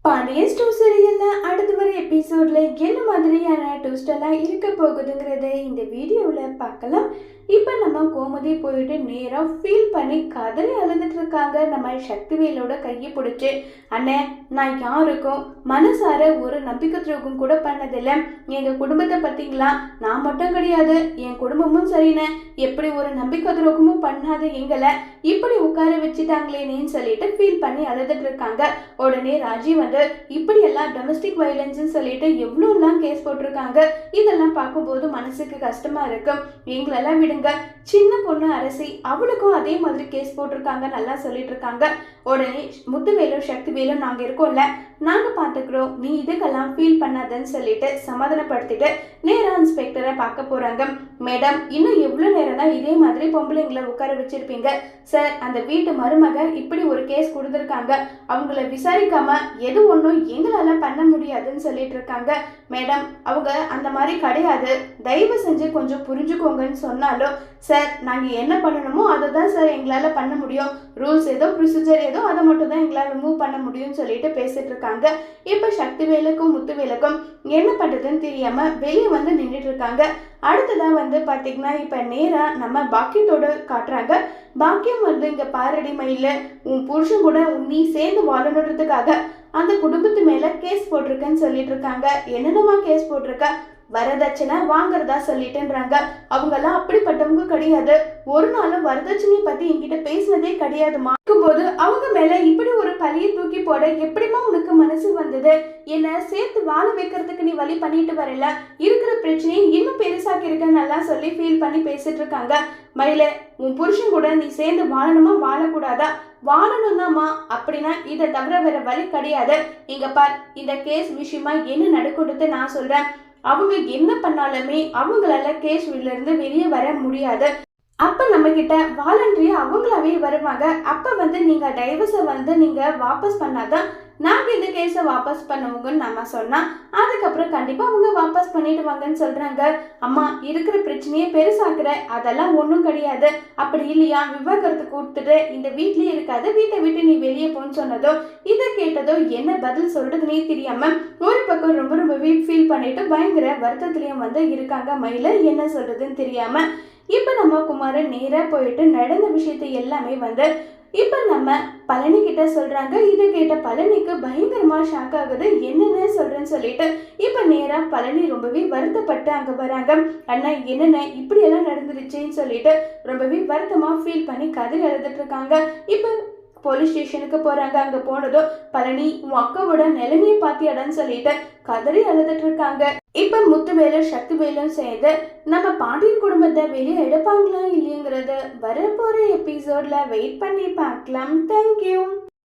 Pandian store சீரியல்ல அடுத்து வர எபிசோட்ல என்ன மாதிரியான ட்விஸ்ட் எல்லாம் இருக்க போகுதுங்கிறத இந்த வீடியோவில் பார்க்கலாம். இப்போ நம்ம கோமதி போயிட்டு நேராக ஃபீல் பண்ணி கதறி அழுதுட்டு இருக்காங்க. நம்ம சக்திவேலோட கையை பிடிச்சி, அண்ணே நான் யாருக்கும் மனசார ஒரு நம்பிக்கை துரோகம் கூட பண்ணதில்லை. எங்கள் குடும்பத்தை பார்த்தீங்களா, நான் மட்டும் கிடையாது என் குடும்பமும் சரிண்ணே, எப்படி ஒரு நம்பிக்கை துரோகமும் பண்ணாத எங்களை இப்படி உட்கார வச்சுட்டாங்களேன்னு சொல்லிட்டு ஃபீல் பண்ணி அழுதுட்டு இருக்காங்க. உடனே ராஜி வந்து இப்படியெல்லாம் டொமஸ்டிக் வயலன்ஸ்ன்னு சொல்லிட்டு எவ்வளோலாம் கேஸ் போட்டிருக்காங்க. இதெல்லாம் பார்க்கும்போது மனசுக்கு கஷ்டமா இருக்கும். எங்களெல்லாம் விடுங்க, சின்ன பொண்ணு அரசி அவளுக்கும் அதே மாதிரி கேஸ் போட்டிருக்காங்க நல்லா சொல்லிட்டு இருக்காங்க. உடனே முத்துவேலும் சக்திவேலும் நாங்கள் இருக்கோம்ல, நாங்கள் பார்த்துக்கிறோம், நீ இதுக்கெல்லாம் ஃபீல் பண்ணாதன்னு சொல்லிட்டு சமாதானப்படுத்திட்டு நேராக இன்ஸ்பெக்டரை பார்க்க போகிறாங்க. மேடம், இன்னும் எவ்வளோ நேரம் தான் இதே மாதிரி பொம்பளைங்களை உட்கார வச்சிருப்பீங்க? சார், அந்த வீட்டு மருமக இப்படி ஒரு கேஸ் கொடுத்துருக்காங்க, அவங்கள விசாரிக்காம எது ஒன்றும் எங்களால் பண்ண முடியாதுன்னு சொல்லிட்டு இருக்காங்க. மேடம், அவங்க அந்த மாதிரி கிடையாது, தயவு செஞ்சு கொஞ்சம் புரிஞ்சுக்கோங்கன்னு சொன்னாலும், சார் நாங்கள் என்ன பண்ணணுமோ அதை தான் சார் எங்களால் பண்ண முடியும், ரூல்ஸ் ஏதோ ப்ரொசீஜர் ஏதோ அதை மட்டும் தான் எங்களால் மூவ் பண்ண முடியும்னு சொல்லிட்டு பேசிட்டு இருக்காங்க. இப்போ சக்திவேலுக்கும் முத்துவேலுக்கும் என்ன பண்ணுறதுன்னு தெரியாமல் வெளியே வந்து நின்றுட்டு இருக்காங்க. அடுத்ததான் வந்து பார்த்தீங்கன்னா இப்போ நேராக நம்ம பாக்கியத்தோட காட்டுறாங்க. பாக்கியம் வந்து இங்கே பாரடி மயில உன் புருஷன் கூட நீ சேர்ந்து வாழணுன்றதுக்காக அந்த குடும்பத்து மேலே கேஸ் போட்டிருக்கேன்னு சொல்லிட்டு இருக்காங்க. என்னென்னமா கேஸ் போட்டிருக்க, வரதட்சணை வாங்குறதா சொல்லிட்டுன்றாங்க. அவங்கெல்லாம் அப்படிப்பட்டவங்க கிடையாது, ஒரு நாளும் வரதட்சணையை பற்றி என்கிட்ட பேசினதே கிடையாதுமா. போது அவங்க மேல இப்படி ஒரு பழியை தூக்கி போட எப்படிமா உனக்கு மனசு வந்தது? என்ன சேர்த்து வாழ வைக்கிறதுக்கு நீ வழி பண்ணிட்டு வரல, இருக்கிற பிரச்சனையை இன்னும் பெருசாக்கி இருக்க நல்லா சொல்லி ஃபீல் பண்ணி பேசிட்டு இருக்காங்க. மயில, உன் புருஷன் கூட நீ சேர்ந்து வாழணுமா வாழக்கூடாதா? வாழணும் தான்மா, அப்படின்னா இதை தவிர வேற வழி கிடையாது. இங்க பார், இந்த கேஸ் விஷயமா என்ன நடக்குறது நான் சொல்றேன். அவங்க என்ன பண்ணாலுமே அவங்களால கேஸ்ல இருந்து வெளியே வர முடியாது. அப்போ நம்மக்கிட்ட வாலண்டரியா அவங்களாவே வருவாங்க. அப்போ வந்து நீங்கள் டைவர்ஸை வந்து நீங்கள் வாபஸ் பண்ணாதான் நாங்கள் இந்த கேஸை வாபஸ் பண்ணுவோங்கன்னு நம்ம சொன்னால் அதுக்கப்புறம் கண்டிப்பாக அவங்க வாபஸ் பண்ணிடுவாங்கன்னு சொல்கிறாங்க. அம்மா, இருக்கிற பிரச்சனையே பெருசாக்குற, அதெல்லாம் ஒன்றும் கிடையாது. அப்படி இல்லையா விவாகரத்து கொடுத்துட்டு இந்த வீட்லேயே இருக்காது, வீட்டை விட்டு நீ வெளியே போன்னு சொன்னதோ இதை கேட்டதோ என்ன பதில் சொல்கிறதுனே தெரியாமல் ஒரு பக்கம் ரொம்பவே ஃபீல் பண்ணிட்டு பயங்கர வருத்தத்துலேயும் வந்து இருக்காங்க. மயில என்ன சொல்கிறதுன்னு தெரியாமல் இப்போ நம்ம குமாரன் நேராக போயிட்டு நடந்த விஷயத்தை எல்லாமே வந்து இப்போ நம்ம பழனி கிட்ட சொல்றாங்க. இதை கேட்ட பழனிக்கு பயங்கரமா ஷாக் ஆகுது. என்னென்ன சொல்றேன்னு சொல்லிட்டு இப்போ நேராக பழனி ரொம்பவே வருத்தப்பட்டு அங்கே வராங்க. அண்ணா, என்னென்ன இப்படி எல்லாம் நடந்துருச்சுன்னு சொல்லிட்டு ரொம்பவே வருத்தமா ஃபீல் பண்ணி கதறி எழுதிட்டு இருக்காங்க. இப்போ போலீஸ் ஸ்டேஷனுக்கு போறாங்க. அங்க போனதும் பழனி, உன் அக்காவோட நிலைமையை பாத்தியாடான்னு சொல்லிட்டு கதறி அழுதுட்டு இருக்காங்க. இப்ப முத்துவேலும் சக்திவேலும் சேர்ந்து நம்ம பாண்டியன் குடும்பத்தை வெளியே எடுப்பாங்களா இல்லையங்கிறது வரப்போற எபிசோட்ல வெயிட் பண்ணி பார்க்கலாம். தேங்க்யூ.